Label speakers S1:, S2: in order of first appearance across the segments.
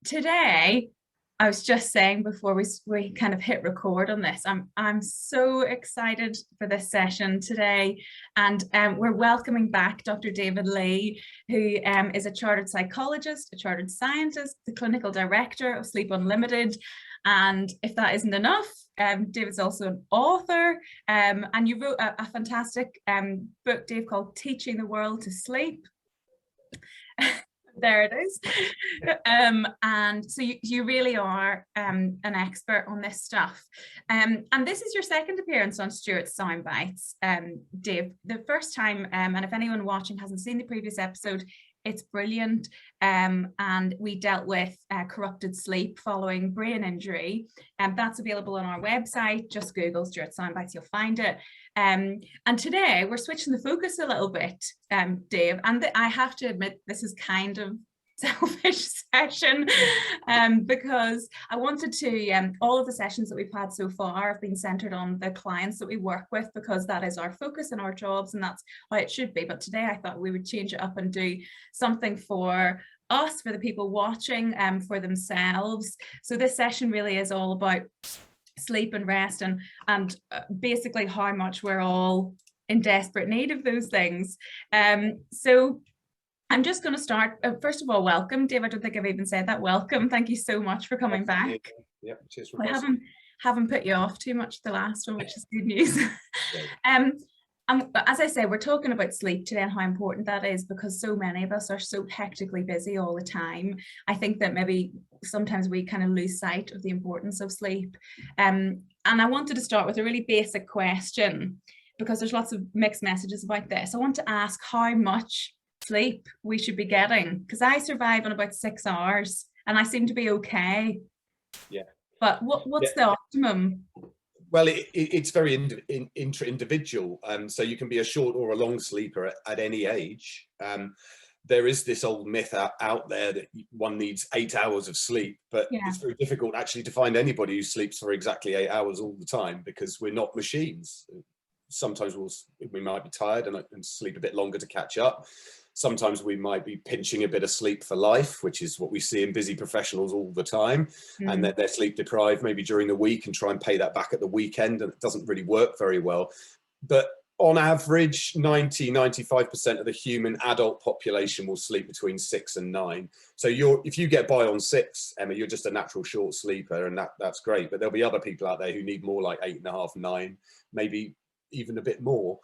S1: Today, I was just saying before we kind of hit record on this, I'm so excited for this session today, and we're welcoming back Dr. David Lee, who is a chartered psychologist, a chartered scientist, the clinical director of Sleep Unlimited, and if that isn't enough, David's also an author, and you wrote a fantastic book, Dave, called Teaching the World to Sleep. There it is. And so you really are an expert on this stuff. And this is your second appearance on Stewarts Soundbites, Dave. The first time, and if anyone watching hasn't seen the previous episode, it's brilliant. And we dealt with corrupted sleep following brain injury. And that's available on our website. Just Google Stewarts Soundbites, you'll find it. And today we're switching the focus a little bit, Dave, and I have to admit this is kind of selfish session because I wanted to, all of the sessions that we've had so far have been centered on the clients that we work with, because that is our focus in our jobs and that's how it should be. But today I thought we would change it up and do something for us, for the people watching, for themselves. So this session really is all about sleep and rest, and basically how much we're all in desperate need of those things. So I'm just going to start. First of all, welcome, Dave. I don't think I've even said that. Welcome. Thank you so much for coming back.
S2: Yeah, cheers for
S1: I haven't put you off too much the last one, which is good news. As I say, we're talking about sleep today and how important that is, because so many of us are so hectically busy all the time. I think that maybe sometimes we kind of lose sight of the importance of sleep. And I wanted to start with a really basic question, because there's lots of mixed messages about this. I want to ask how much sleep we should be getting, because I survive on about 6 hours and I seem to be okay.
S2: Yeah.
S1: But what's the optimum?
S2: Well, it's very individual. So you can be a short or a long sleeper at any age. There is this old myth out there that one needs 8 hours of sleep, but it's very difficult actually to find anybody who sleeps for exactly 8 hours all the time, because we're not machines. Sometimes we might be tired and sleep a bit longer to catch up. Sometimes we might be pinching a bit of sleep for life, which is what we see in busy professionals all the time. And that they're sleep deprived maybe during the week and try and pay that back at the weekend, and it doesn't really work very well. But on average, 95% of the human adult population will sleep between 6 and 9. So if you get by on 6, Emma, you're just a natural short sleeper, and that's great. But there'll be other people out there who need more, like 8.5, 9, maybe even a bit more.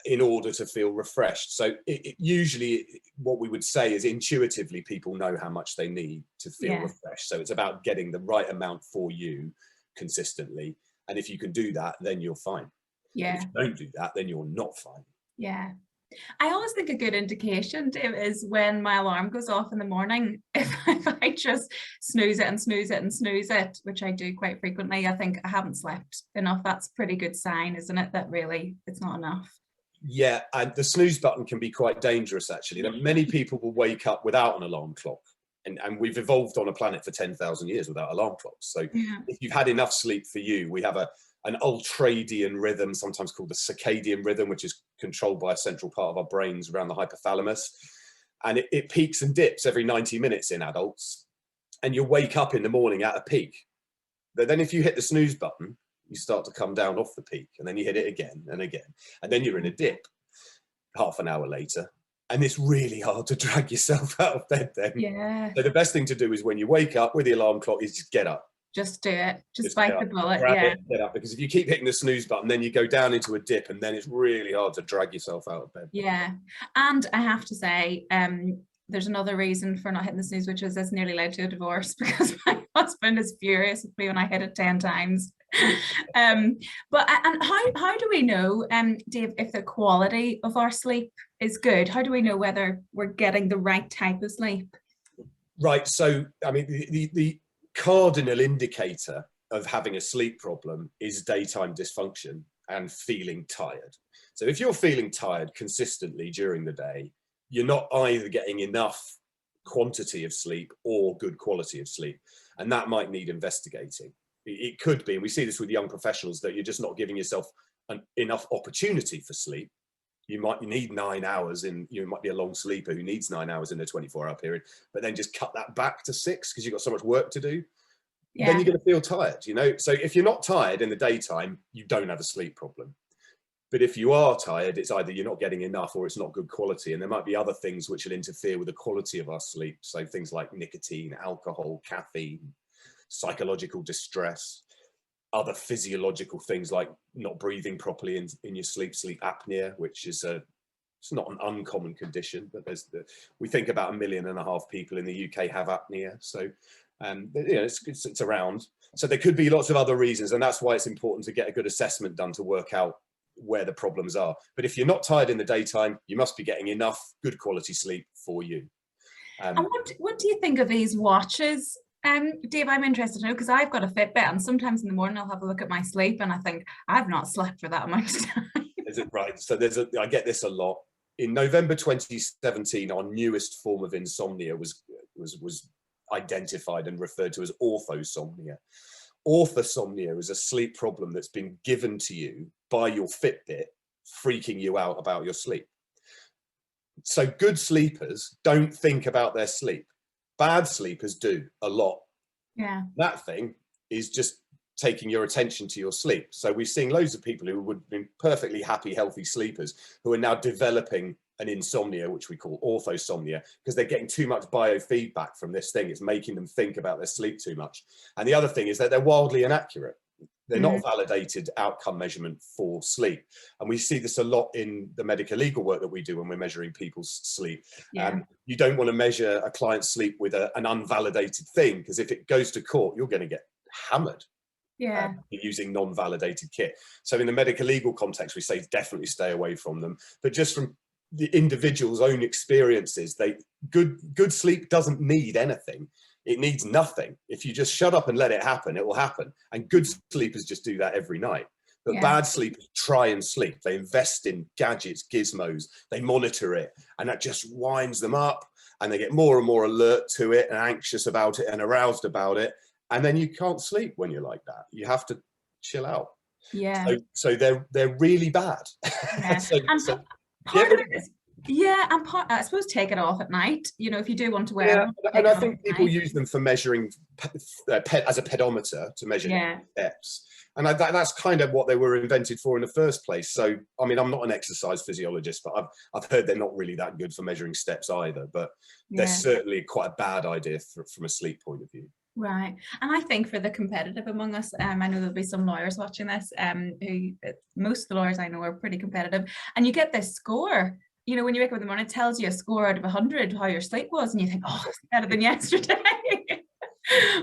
S2: In order to feel refreshed. So usually what we would say is intuitively people know how much they need to feel refreshed. So it's about getting the right amount for you consistently. And if you can do that, then you're fine.
S1: Yeah.
S2: If you don't do that, then you're not fine.
S1: Yeah. I always think a good indication, Dave, is when my alarm goes off in the morning. If I just snooze it and snooze it and snooze it, which I do quite frequently, I think I haven't slept enough. That's a pretty good sign, isn't it? That really it's not enough.
S2: Yeah, and the snooze button can be quite dangerous, actually. Many people will wake up without an alarm clock. And we've evolved on a planet for 10,000 years without alarm clocks. So if you've had enough sleep for you, we have an ultradian rhythm, sometimes called the circadian rhythm, which is controlled by a central part of our brains around the hypothalamus. And it peaks and dips every 90 minutes in adults. And you wake up in the morning at a peak. But then if you hit the snooze button, you start to come down off the peak, and then you hit it again and again. And then you're in a dip half an hour later. And it's really hard to drag yourself out of bed then.
S1: Yeah.
S2: So the best thing to do is when you wake up with the alarm clock is just get up.
S1: Just do it. Just bite the bullet.
S2: Get up, because if you keep hitting the snooze button, then you go down into a dip, and then it's really hard to drag yourself out of bed.
S1: Yeah. And I have to say, there's another reason for not hitting the snooze, which is this nearly led to a divorce, because my husband is furious with me when I hit it 10 times. But how do we know, Dave, if the quality of our sleep is good? How do we know whether we're getting the right type of sleep?
S2: Right. So, I mean, the cardinal indicator of having a sleep problem is daytime dysfunction and feeling tired. So if you're feeling tired consistently during the day, you're not either getting enough quantity of sleep or good quality of sleep. And that might need investigating. It could be, and we see this with young professionals, that you're just not giving yourself enough opportunity for sleep. You need 9 hours you might be a long sleeper who needs 9 hours in a 24-hour period, but then just cut that back to 6 because you've got so much work to do.
S1: Yeah.
S2: Then you're going to feel tired, you know? So if you're not tired in the daytime, you don't have a sleep problem. But if you are tired, it's either you're not getting enough or it's not good quality. And there might be other things which will interfere with the quality of our sleep. So things like nicotine, alcohol, caffeine, psychological distress, other physiological things like not breathing properly in your sleep apnea, which is it's not an uncommon condition, but we think about 1.5 million people in the UK have apnea. So, you know, it's around. So there could be lots of other reasons. And that's why it's important to get a good assessment done to work out where the problems are. But if you're not tired in the daytime, you must be getting enough good quality sleep for you.
S1: And what do you think of these watches? Dave, I'm interested to know, because I've got a Fitbit, and sometimes in the morning I'll have a look at my sleep and I think I've not slept for that amount of time.
S2: Is it right? So I get this a lot. In November 2017, our newest form of insomnia was identified and referred to as orthosomnia. Orthosomnia is a sleep problem that's been given to you by your Fitbit, freaking you out about your sleep. So good sleepers don't think about their sleep. Bad sleepers do a lot.
S1: Yeah.
S2: That thing is just taking your attention to your sleep. So we're seeing loads of people who would have been perfectly happy, healthy sleepers who are now developing an insomnia, which we call orthosomnia, because they're getting too much biofeedback from this thing. It's making them think about their sleep too much. And the other thing is that they're wildly inaccurate. They're not a validated outcome measurement for sleep. And we see this a lot in the medical legal work that we do when we're measuring people's sleep.
S1: Yeah.
S2: You don't want to measure a client's sleep with an unvalidated thing, because if it goes to court, you're going to get hammered.
S1: Yeah.
S2: Using non-validated kit. So in the medical legal context, we say definitely stay away from them. But just from the individual's own experiences, good sleep doesn't need anything. It needs nothing. If you just shut up and let it happen, it will happen. And good sleepers just do that every night. But bad sleepers try and sleep. They invest in gadgets, gizmos, they monitor it, and that just winds them up, and they get more and more alert to it and anxious about it and aroused about it. And then you can't sleep when you're like that. You have to chill out.
S1: Yeah.
S2: So they're really bad.
S1: Yeah. And part of it is, and I suppose take it off at night. You know, if you do want to wear them.
S2: And I think people use them for measuring as a pedometer to measure steps. And that's kind of what they were invented for in the first place. So, I mean, I'm not an exercise physiologist, but I've heard they're not really that good for measuring steps either. But they're certainly quite a bad idea from a sleep point of view.
S1: Right. And I think for the competitive among us, I know there'll be some lawyers watching this, who most of the lawyers I know are pretty competitive, and you get this score, you know, when you wake up in the morning, it tells you a score out of 100 how your sleep was, and you think, oh, it's better than yesterday.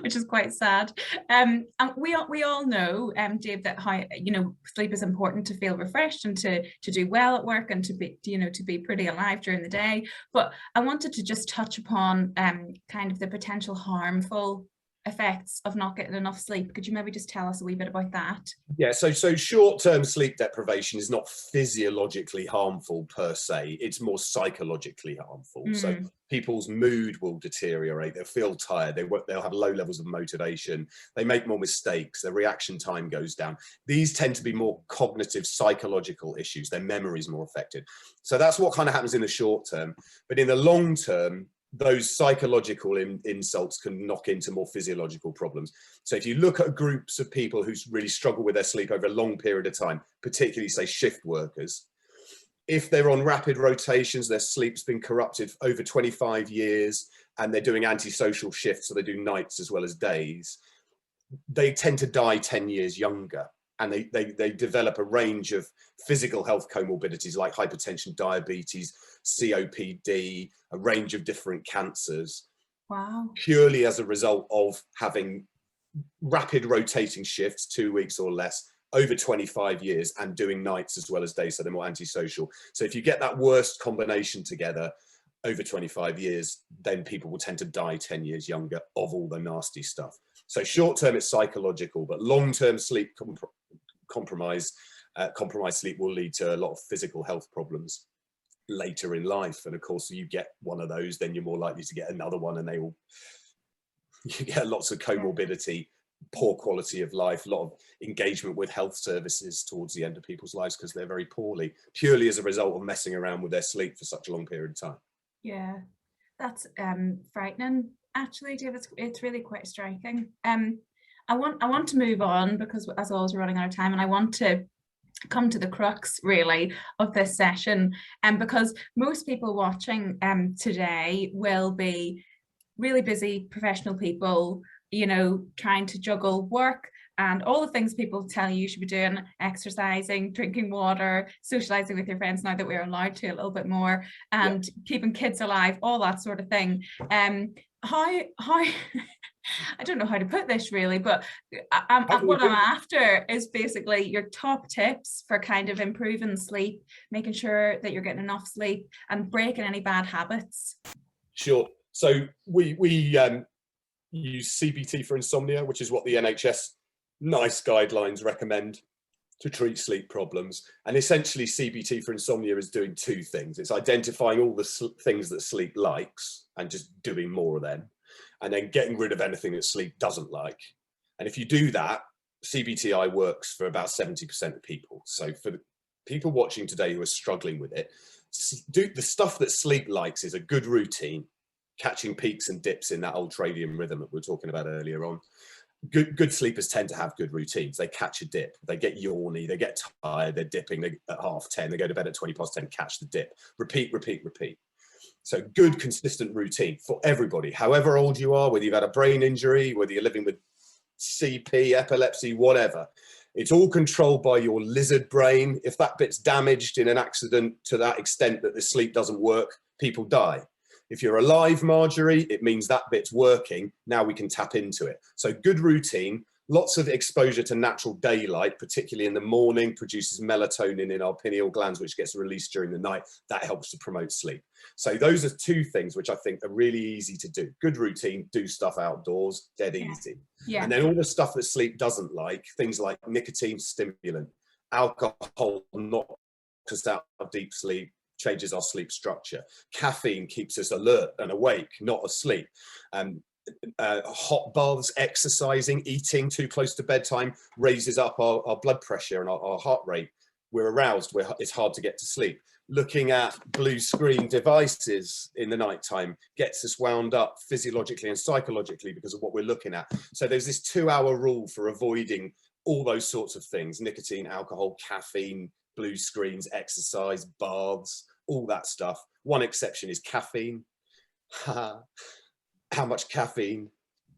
S1: Which is quite sad. And we all know, Dave, that how, you know, sleep is important to feel refreshed and to do well at work and to be, you know, to be pretty alive during the day. But I wanted to just touch upon kind of the potential harmful effects of not getting enough sleep. Could you maybe just tell us a wee bit about that?
S2: Yeah, so short-term sleep deprivation is not physiologically harmful per se, it's more psychologically harmful. So people's mood will deteriorate, they'll feel tired, they'll have low levels of motivation, they make more mistakes, their reaction time goes down. These tend to be more cognitive, psychological issues, their memory is more affected. So that's what kind of happens in the short term. But in the long term, those psychological insults can knock into more physiological problems. So if you look at groups of people who really struggle with their sleep over a long period of time, particularly say shift workers, if they're on rapid rotations, their sleep's been corrupted over 25 years and they're doing antisocial shifts, so they do nights as well as days, they tend to die 10 years younger. And they develop a range of physical health comorbidities like hypertension, diabetes, COPD, a range of different cancers.
S1: Wow.
S2: Purely as a result of having rapid rotating shifts, 2 weeks or less, over 25 years and doing nights as well as days, so they're more antisocial. So if you get that worst combination together over 25 years, then people will tend to die 10 years younger of all the nasty stuff. So short term, it's psychological, but long term sleep compromised sleep will lead to a lot of physical health problems later in life. And of course, you get one of those, then you're more likely to get another one, and you get lots of comorbidity poor quality of life, a lot of engagement with health services towards the end of people's lives because they're very poorly, purely as a result of messing around with their sleep for such a long period of time.
S1: Yeah, that's frightening. Actually, Dave, it's really quite striking. I want to move on because as always we're running out of time, and I want to come to the crux really of this session, and because most people watching today will be really busy professional people, you know, trying to juggle work and all the things people tell you should be doing, exercising, drinking water, socializing with your friends now that we're allowed to a little bit more, and keeping kids alive, all that sort of thing. How I don't know how to put this really, but what I'm after is basically your top tips for kind of improving sleep, making sure that you're getting enough sleep and breaking any bad habits.
S2: Sure. So we use CBT for insomnia, which is what the NHS NICE guidelines recommend to treat sleep problems. And essentially CBT for insomnia is doing two things. It's identifying all the things that sleep likes and just doing more of them, and then getting rid of anything that sleep doesn't like. And if you do that, CBTI works for about 70% of people. So for the people watching today who are struggling with it, the stuff that sleep likes is a good routine, catching peaks and dips in that ultradian rhythm that we were talking about earlier on. Good sleepers tend to have good routines. They catch a dip, they get yawny, they get tired, they're dipping at 10:30, they go to bed at 10:20, catch the dip, repeat, repeat, repeat. So good, consistent routine for everybody, however old you are, whether you've had a brain injury, whether you're living with CP, epilepsy, whatever. It's all controlled by your lizard brain. If that bit's damaged in an accident to that extent that the sleep doesn't work, people die. If you're alive, Marjorie, it means that bit's working. Now we can tap into it. So good routine, lots of exposure to natural daylight, particularly in the morning, produces melatonin in our pineal glands, which gets released during the night. That helps to promote sleep. So those are two things which I think are really easy to do. Good routine, do stuff outdoors, dead easy. Yeah. And then all the stuff that sleep doesn't like, things like nicotine, stimulant, alcohol knocks us out of deep sleep, changes our sleep structure. Caffeine keeps us alert and awake, not asleep. Hot baths, exercising, eating too close to bedtime raises up our blood pressure and our heart rate. We're aroused, it's hard to get to sleep. Looking at blue screen devices in the nighttime gets us wound up physiologically and psychologically because of what we're looking at. So there's this 2-hour rule for avoiding all those sorts of things: nicotine, alcohol, caffeine, blue screens, exercise, baths, all that stuff. One exception is caffeine. How much caffeine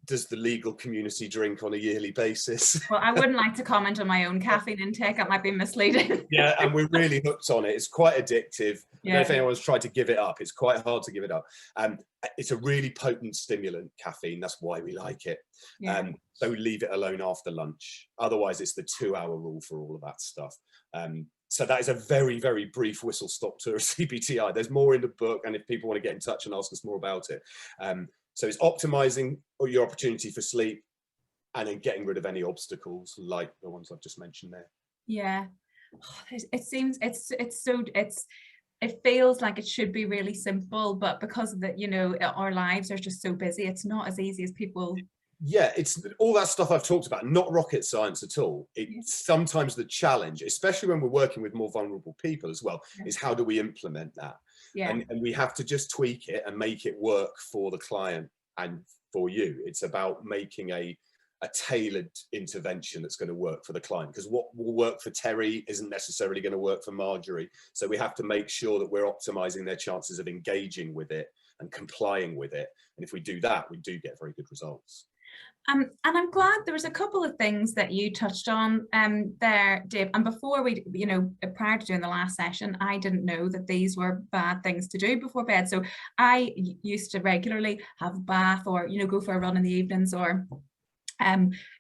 S2: does the legal community drink on a yearly basis?
S1: Well, I wouldn't like to comment on my own caffeine intake. That might be misleading.
S2: Yeah, and we're really hooked on it. It's quite addictive. Yeah. I don't know if anyone's tried to give it up. It's quite hard to give it up. It's a really potent stimulant, caffeine. That's why we like it. Yeah. So we leave it alone after lunch. Otherwise, it's the 2-hour rule for all of that stuff. So that is a very, very brief whistle stop tour of CBTI. There's more in the book, and if people want to get in touch and ask us more about it. So it's optimizing your opportunity for sleep and then getting rid of any obstacles like the ones I've just mentioned there.
S1: Yeah, it seems it feels like it should be really simple, but because of that, you know, our lives are just so busy, it's not as easy as people.
S2: Yeah, it's all that stuff I've talked about, not rocket science at all. It's sometimes the challenge, especially when we're working with more vulnerable people as well, is how do we implement that? Yeah. And we have to just tweak it and make it work for the client and for you. It's about making a tailored intervention that's going to work for the client, because what will work for Terry isn't necessarily going to work for Marjorie. So we have to make sure that we're optimizing their chances of engaging with it and complying with it. And if we do that, we do get very good results.
S1: And I'm glad there was a couple of things that you touched on there, Dave. And before we, you know, prior to doing the last session, I didn't know that these were bad things to do before bed. So I used to regularly have a bath, or, you know, go for a run in the evenings, or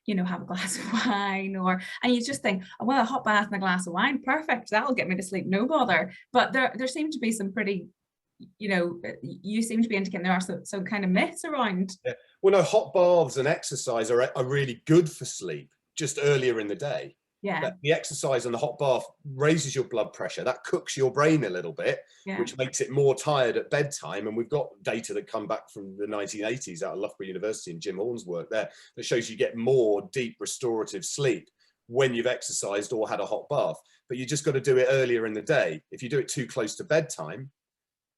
S1: you know, have a glass of wine, and you just think, oh, well, a hot bath and a glass of wine, perfect, that'll get me to sleep, no bother. But there seem to be some pretty, you know, you seem to be indicating there are some kind of myths around.
S2: Yeah. Well, no, hot baths and exercise are really good for sleep just earlier in the day.
S1: Yeah.
S2: The exercise and the hot bath raises your blood pressure. That cooks your brain a little bit,
S1: Yeah.
S2: which makes it more tired at bedtime. And we've got data that come back from the 1980s out of Loughborough University and Jim Horn's work there that shows you get more deep restorative sleep when you've exercised or had a hot bath. But you just got to do it earlier in the day. If you do it too close to bedtime,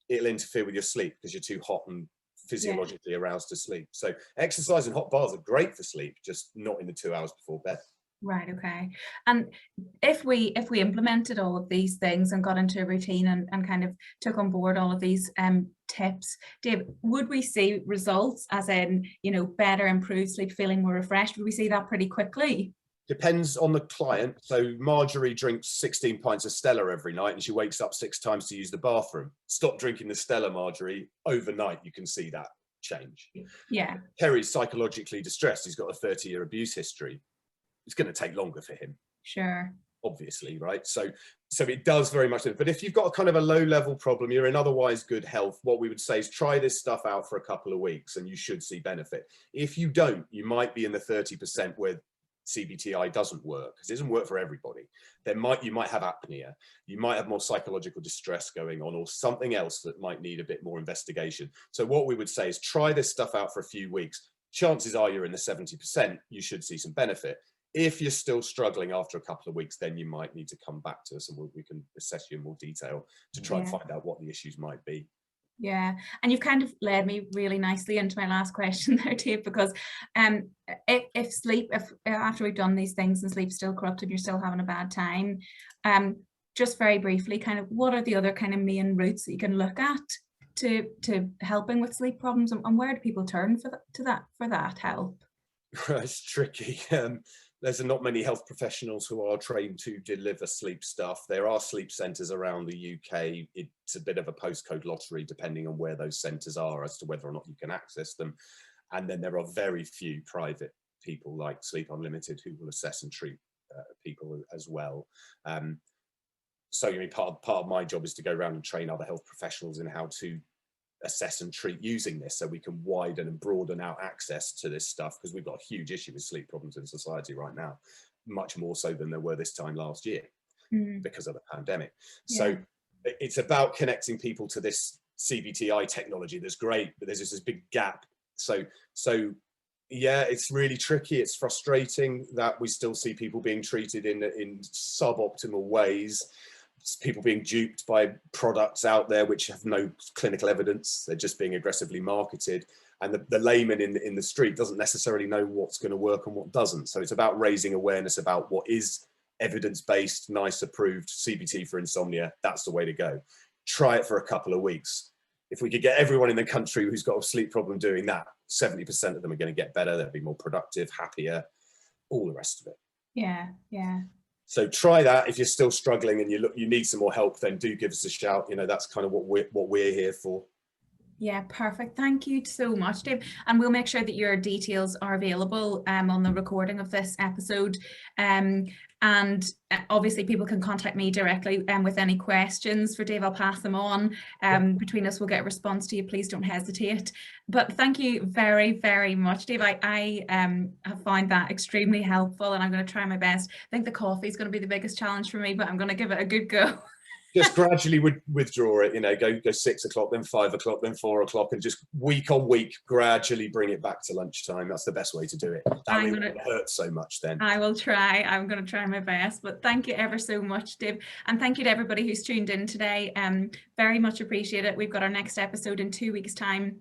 S2: it'll interfere with your sleep because you're too hot and physiologically aroused to sleep. So exercise and hot baths are great for sleep, just not in the 2 hours before bed.
S1: Right, okay. And if we implemented all of these things and got into a routine and kind of took on board all of these tips, Dave, would we see results, as in, you know, better, improved sleep, feeling more refreshed? Would we see that pretty quickly?
S2: Depends on the client. So Marjorie drinks 16 pints of Stella every night and she wakes up 6 times to use the bathroom. Stop drinking the Stella, Marjorie. Overnight, you can see that change.
S1: Yeah.
S2: Terry's psychologically distressed. He's got a 30-year abuse history. It's going to take longer for him.
S1: Sure.
S2: Obviously, right? So it does very much. But if you've got a kind of a low-level problem, you're in otherwise good health, what we would say is try this stuff out for a couple of weeks and you should see benefit. If you don't, you might be in the 30% where CBTI doesn't work, because it doesn't work for everybody. You might have apnea, you might have more psychological distress going on, or something else that might need a bit more investigation. So what we would say is try this stuff out for a few weeks. Chances are you're in the 70%, you should see some benefit. If you're still struggling after a couple of weeks, then you might need to come back to us and we can assess you in more detail to try and find out what the issues might be.
S1: Yeah, and you've kind of led me really nicely into my last question there, Dave, because if sleep, if after we've done these things and sleep's still corrupted, you're still having a bad time, just very briefly, kind of what are the other kind of main routes that you can look at to helping with sleep problems, and where do people turn for that help?
S2: It's tricky. There's not many health professionals who are trained to deliver sleep stuff. There are sleep centres around the UK. It's a bit of a postcode lottery depending on where those centres are as to whether or not you can access them. And then there are very few private people like Sleep Unlimited who will assess and treat people as well. So I mean, part of my job is to go around and train other health professionals in how to assess and treat using this, so we can widen and broaden out access to this stuff, because we've got a huge issue with sleep problems in society right now, much more so than there were this time last year because of the pandemic. So it's about connecting people to this CBTI technology that's great, but there's just this big gap. So yeah, it's really tricky. It's frustrating that we still see people being treated in suboptimal ways, people being duped by products out there which have no clinical evidence. They're just being aggressively marketed, and the layman in the street doesn't necessarily know what's going to work and what doesn't. So it's about raising awareness about what is evidence-based, NICE approved CBT for insomnia. That's the way to go. Try it for a couple of weeks. If we could get everyone in the country who's got a sleep problem doing that, 70% of them are going to get better. They'll be more productive, happier, all the rest of it.
S1: Yeah. So
S2: try that. If you're still struggling and you need some more help, then do give us a shout. You know, that's kind of what we're here for.
S1: Yeah, perfect. Thank you so much, Dave. And we'll make sure that your details are available on the recording of this episode. And obviously people can contact me directly with any questions for Dave. I'll pass them on. Between us, we'll get a response to you. Please don't hesitate. But thank you very, very much, Dave. I have found that extremely helpful, and I'm going to try my best. I think the coffee is going to be the biggest challenge for me, but I'm going to give it a good go.
S2: Just gradually withdraw it, you know, go 6 o'clock, then 5 o'clock, then 4 o'clock, and just week on week, gradually bring it back to lunchtime. That's the best way to do it. That way it won't hurt so much then.
S1: I will try. I'm going to try my best. But thank you ever so much, Dave. And thank you to everybody who's tuned in today. Very much appreciate it. We've got our next episode in 2 weeks' time.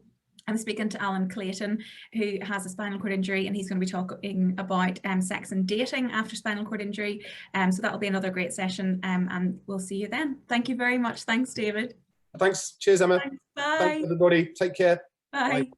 S1: I'm speaking to Alan Clayton, who has a spinal cord injury, and he's going to be talking about sex and dating after spinal cord injury. So that'll be another great session, and we'll see you then. Thank you very much. Thanks, David.
S2: Thanks. Cheers, Emma.
S1: Thanks. Bye.
S2: Thanks, everybody. Take care.
S1: Bye.
S2: Bye.